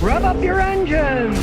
Rev up your engines!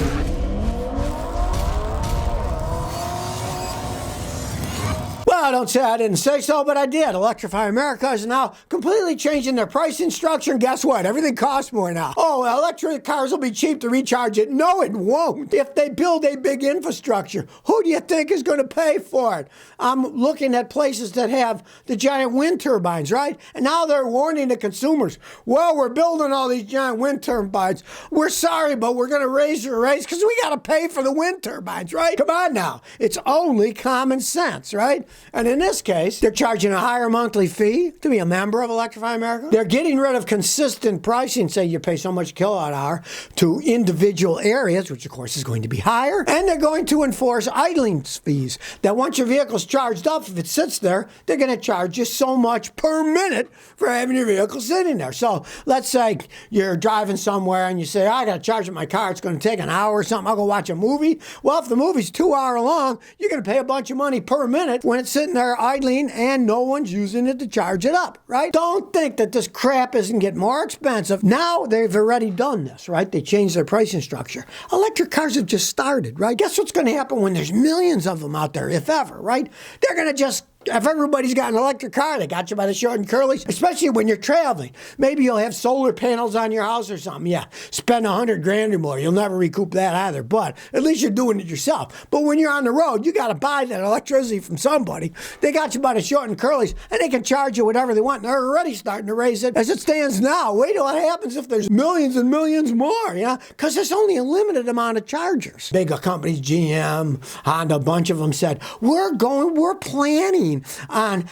Well, don't say I didn't say so, but I did. Electrify America is now completely changing their pricing structure, and guess what? Everything costs more now. Oh, electric cars will be cheap to recharge it. No, it won't. If they build a big infrastructure, who do you think is going to pay for it? I'm looking at places that have the giant wind turbines, right? And now they're warning the consumers, well, we're building all these giant wind turbines. We're sorry, but we're going to raise your rates because we got to pay for the wind turbines, right? Come on now. It's only common sense, right? And in this case, they're charging a higher monthly fee to be a member of Electrify America. They're getting rid of consistent pricing, say you pay so much kilowatt hour to individual areas, which of course is going to be higher. And they're going to enforce idling fees, that once your vehicle's charged up, if it sits there, they're going to charge you so much per minute for having your vehicle sitting there. So let's say you're driving somewhere and you say, I got to charge up my car. It's going to take an hour or something. I'll go watch a movie. Well, if the movie's 2 hours long, you're going to pay a bunch of money per minute when it's sitting there idling and no one's using it to charge it up, right? Don't think that this crap isn't getting more expensive. Now they've already done this, right? They changed their pricing structure. Electric cars have just started, right? Guess what's going to happen when there's millions of them out there, if ever, right? They're going to just, if everybody's got an electric car, they got you by the short and curlies, especially when you're traveling. Maybe you'll have solar panels on your house or something. Yeah, spend $100,000 or more. You'll never recoup that either, but at least you're doing it yourself. But when you're on the road, you got to buy that electricity from somebody. They got you by the short and curlies, and they can charge you whatever they want. And they're already starting to raise it as it stands now. Wait till what happens if there's millions and millions more, you know? Because there's only a limited amount of chargers. Big companies, GM, Honda, a bunch of them said, we're planning on,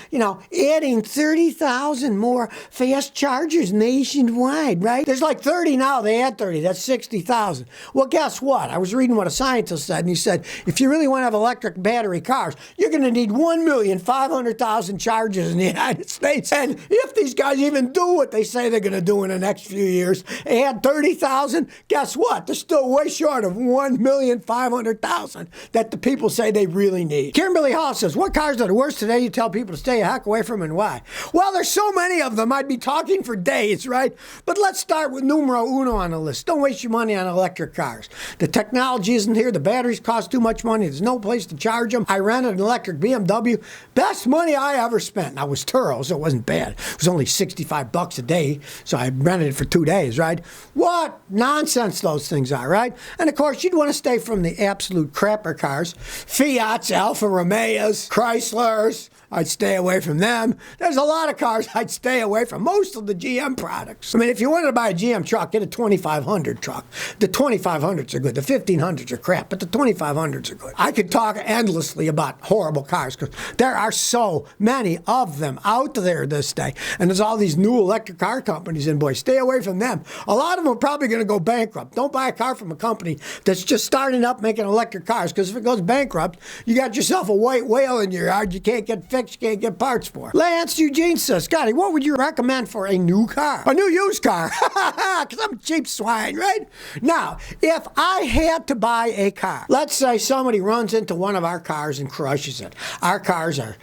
adding 30,000 more fast chargers nationwide, right? There's like 30 now. They had 30. That's 60,000. Well, guess what? I was reading what a scientist said, and he said, if you really want to have electric battery cars, you're going to need 1,500,000 chargers in the United States. And if these guys even do what they say they're going to do in the next few years, add 30,000, guess what? They're still way short of 1,500,000 that the people say they really need. Kimberly Hall says, what cars are the worst today? You tell people to stay a heck away from, and why? Well, there's so many of them. I'd be talking for days, right? But let's start with numero uno on the list. Don't waste your money on electric cars. The technology isn't here. The batteries cost too much money. There's no place to charge them. I rented an electric BMW. Best money I ever spent. Now, it was Turo, so it wasn't bad. It was only $65 a day, so I rented it for 2 days, right? What nonsense those things are, right? And of course, you'd want to stay from the absolute crapper cars. Fiats, Alfa Romeos, Chryslers. I'd stay away from them. There's a lot of cars I'd stay away from. Most of the GM products. I mean, if you wanted to buy a GM truck, get a 2500 truck. The 2500s are good. The 1500s are crap, but the 2500s are good. I could talk endlessly about horrible cars because there are so many of them out there this day. And there's all these new electric car companies, and boy, stay away from them. A lot of them are probably going to go bankrupt. Don't buy a car from a company that's just starting up making electric cars, because if it goes bankrupt, you got yourself a white whale in your yard you can't get fixed. You can't get parts for. Lance Eugene says, Scotty, what would you recommend for a new car? A new used car. Because I'm a cheap swine, right? Now, if I had to buy a car, let's say somebody runs into one of our cars and crushes it. Our cars are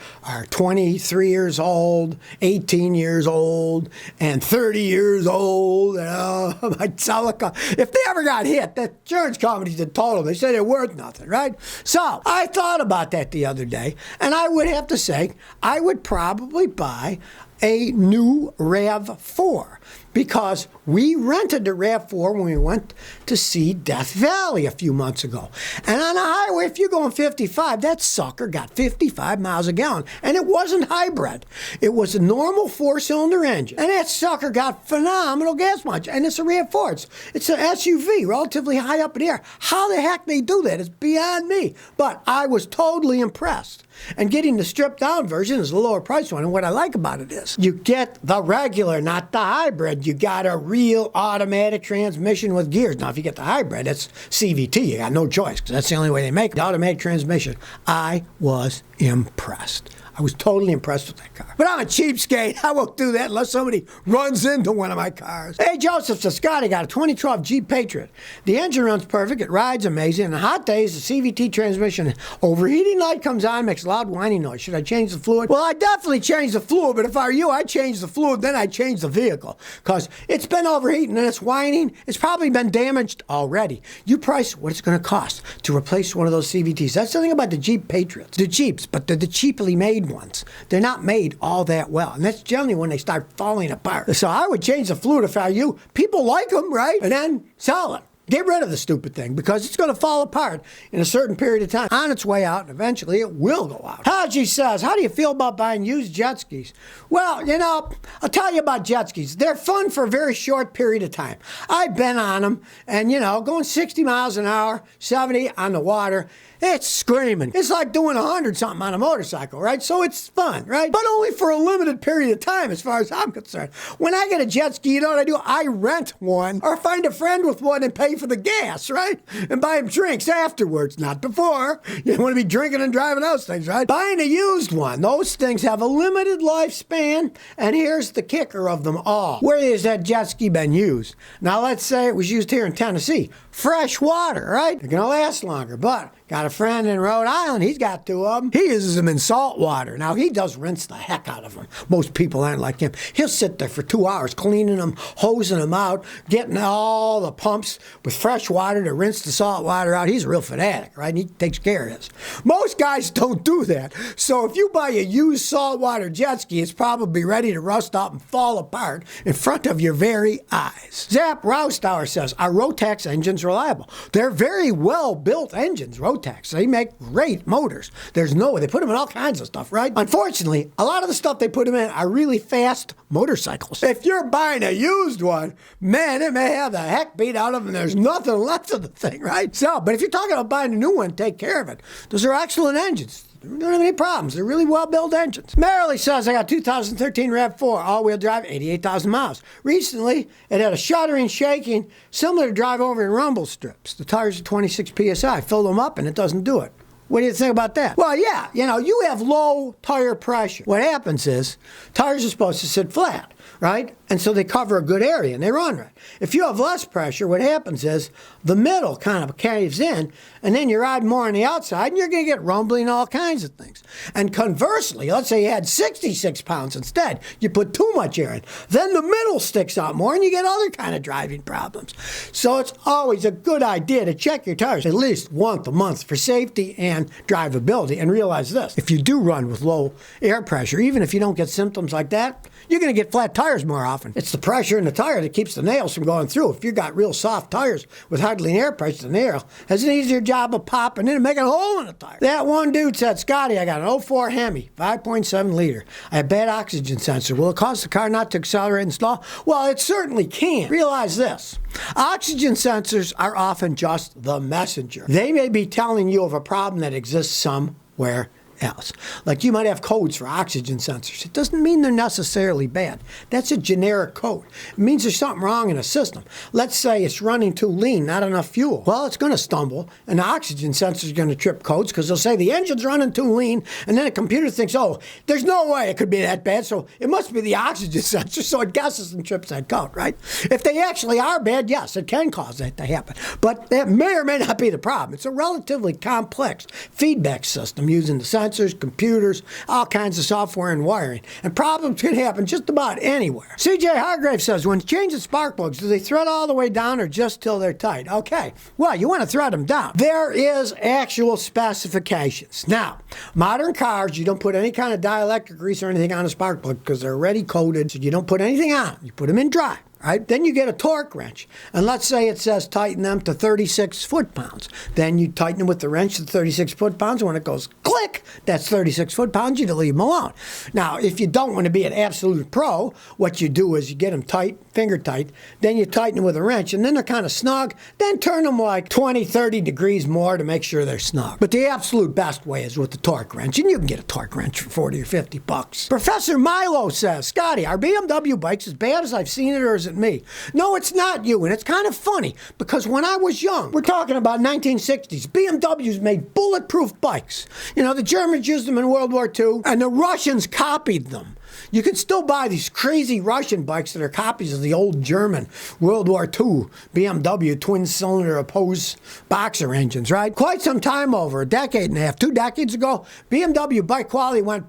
23 years old, 18 years old, and 30 years old. I'd sell a car. If they ever got hit, the insurance companies did total. They said they're worth nothing, right? So I thought about that the other day, and I would have to say, I would probably buy a new RAV4 because we rented the RAV4 when we went to see Death Valley a few months ago. And on a highway, if you're going 55, that sucker got 55 miles a gallon. And it wasn't hybrid. It was a normal four-cylinder engine. And that sucker got phenomenal gas mileage. And it's a RAV4. It's an SUV, relatively high up in the air. How the heck they do that is beyond me. But I was totally impressed. And getting the stripped-down version is a lower price one. And what I like about it is you get the regular, not the hybrid. You got a real automatic transmission with gears. Now, if you get the hybrid, it's CVT. You got no choice because that's the only way they make it. The automatic transmission. I was impressed. I was totally impressed with that car. But I'm a cheapskate. I won't do that unless somebody runs into one of my cars. Hey, Joseph says, Scotty, got a 2012 Jeep Patriot. The engine runs perfect. It rides amazing. On hot days, the CVT transmission overheating light comes on, makes a loud whining noise. Should I change the fluid? Well, I definitely change the fluid, but if I were you, I'd change the fluid, then I'd change the vehicle. Because it's been overheating and it's whining. It's probably been damaged already. You price what it's going to cost to replace one of those CVTs. That's the thing about the Jeep Patriots. They're Jeeps, but they're the cheaply made ones. They're not made all that well. And that's generally when they start falling apart. So I would change the fluid if I were you. People like them, right? And then sell it. Get rid of the stupid thing because it's going to fall apart in a certain period of time. On its way out, and eventually it will go out. Haji says, how do you feel about buying used jet skis? Well, you know, I'll tell you about jet skis. They're fun for a very short period of time. I've been on them and, you know, going 60 miles an hour, 70 on the water. It's screaming. It's like doing 100-something on a motorcycle, right? So it's fun, right? But only for a limited period of time as far as I'm concerned. When I get a jet ski, you know what I do? I rent one or find a friend with one and pay for the gas, right? And buy him drinks afterwards, not before. You don't want to be drinking and driving those things, right? Buying a used one. Those things have a limited lifespan, and here's the kicker of them all. Where has that jet ski been used? Now, let's say it was used here in Tennessee. Fresh water, right? They're going to last longer, but got a friend in Rhode Island. He's got two of them. He uses them in salt water. Now, he does rinse the heck out of them. Most people aren't like him. He'll sit there for 2 hours cleaning them, hosing them out, getting all the pumps with fresh water to rinse the salt water out. He's a real fanatic, right? And he takes care of this. Most guys don't do that. So if you buy a used saltwater jet ski, it's probably ready to rust up and fall apart in front of your very eyes. Zap Roustauer says, are Rotax engines reliable? They're very well-built engines, Rotax. They make great motors. There's no way. They put them in all kinds of stuff, right? Unfortunately, a lot of the stuff they put them in are really fast motorcycles. If you're buying a used one, man, it may have the heck beat out of them. There's nothing left of the thing, right? So, but if you're talking about buying a new one, take care of it. Those are excellent engines. They don't have any problems. They're really well-built engines. Merrily says, I got 2013 RAV4, all-wheel drive, 88,000 miles. Recently, it had a shuddering, shaking, similar to drive over in rumble strips. The tires are 26 PSI. Filled them up, and it doesn't do it. What do you think about that? Well, yeah, you know, you have low tire pressure. What happens is tires are supposed to sit flat, right? And so they cover a good area and they run right. If you have less pressure, what happens is the middle kind of caves in and then you ride more on the outside and you're going to get rumbling and all kinds of things. And conversely, let's say you had 66 pounds instead. You put too much air in. Then the middle sticks out more and you get other kind of driving problems. So it's always a good idea to check your tires at least once a month for safety and drivability. And realize this, if you do run with low air pressure, even if you don't get symptoms like that, you're going to get flat tires more often. It's the pressure in the tire that keeps the nails from going through. If you got real soft tires with hardly any air pressure, the nail has an easier job of popping in and making a hole in the tire. That one dude said, Scotty, I got an '04 Hemi, 5.7 liter. I have bad oxygen sensor. Will it cause the car not to accelerate and stall? Well, it certainly can. Realize this. Oxygen sensors are often just the messenger. They may be telling you of a problem that exists somewhere else. Like you might have codes for oxygen sensors. It doesn't mean they're necessarily bad. That's a generic code. It means there's something wrong in a system. Let's say it's running too lean, not enough fuel. Well, it's going to stumble, and the oxygen sensor is going to trip codes because they'll say the engine's running too lean, and then a computer thinks, oh, there's no way it could be that bad, so it must be the oxygen sensor, so it guesses and trips that code, right? If they actually are bad, yes, it can cause that to happen. But that may or may not be the problem. It's a relatively complex feedback system using the sensors, computers, all kinds of software and wiring. And problems can happen just about anywhere. CJ Hargrave says, when changing spark plugs, do they thread all the way down or just till they're tight? Okay, well, you want to thread them down. There is actual specifications. Now, modern cars, you don't put any kind of dielectric grease or anything on a spark plug because they're already coated, so you don't put anything on. You put them in dry. Right? Then you get a torque wrench. And let's say it says tighten them to 36 foot-pounds. Then you tighten them with the wrench to 36 foot-pounds. When it goes click, that's 36 foot-pounds. You leave them alone. Now, if you don't want to be an absolute pro, what you do is you get them tight, finger tight. Then you tighten them with a wrench. And then they're kind of snug. Then turn them like 20, 30 degrees more to make sure they're snug. But the absolute best way is with the torque wrench. And you can get a torque wrench for 40 or 50 bucks. Professor Milo says, Scotty, are BMW bikes as bad as I've seen it, or is wasn't me. No, it's not you, and it's kind of funny, because when I was young, we're talking about 1960s, BMWs made bulletproof bikes. You know, the Germans used them in World War II, and the Russians copied them. You can still buy these crazy Russian bikes that are copies of the old German World War II BMW twin-cylinder opposed boxer engines, right? Quite some time over, a decade and a half, 2 decades ago, BMW bike quality went,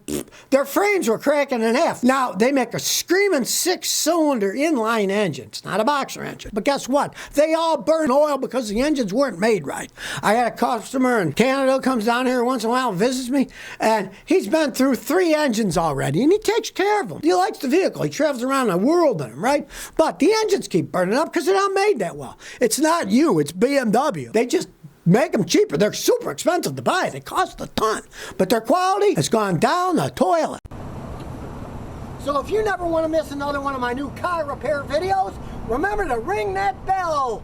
their frames were cracking in half. Now, they make a screaming 6-cylinder inline engine. It's not a boxer engine. But guess what? They all burn oil because the engines weren't made right. I had a customer in Canada who comes down here once in a while and visits me, and he's been through 3 engines already, and he takes care of them. He likes the vehicle. He travels around the world in them, right? But the engines keep burning up because they're not made that well. It's not you. It's BMW. They just make them cheaper. They're super expensive to buy. They cost a ton. But their quality has gone down the toilet. So if you never want to miss another one of my new car repair videos, remember to ring that bell.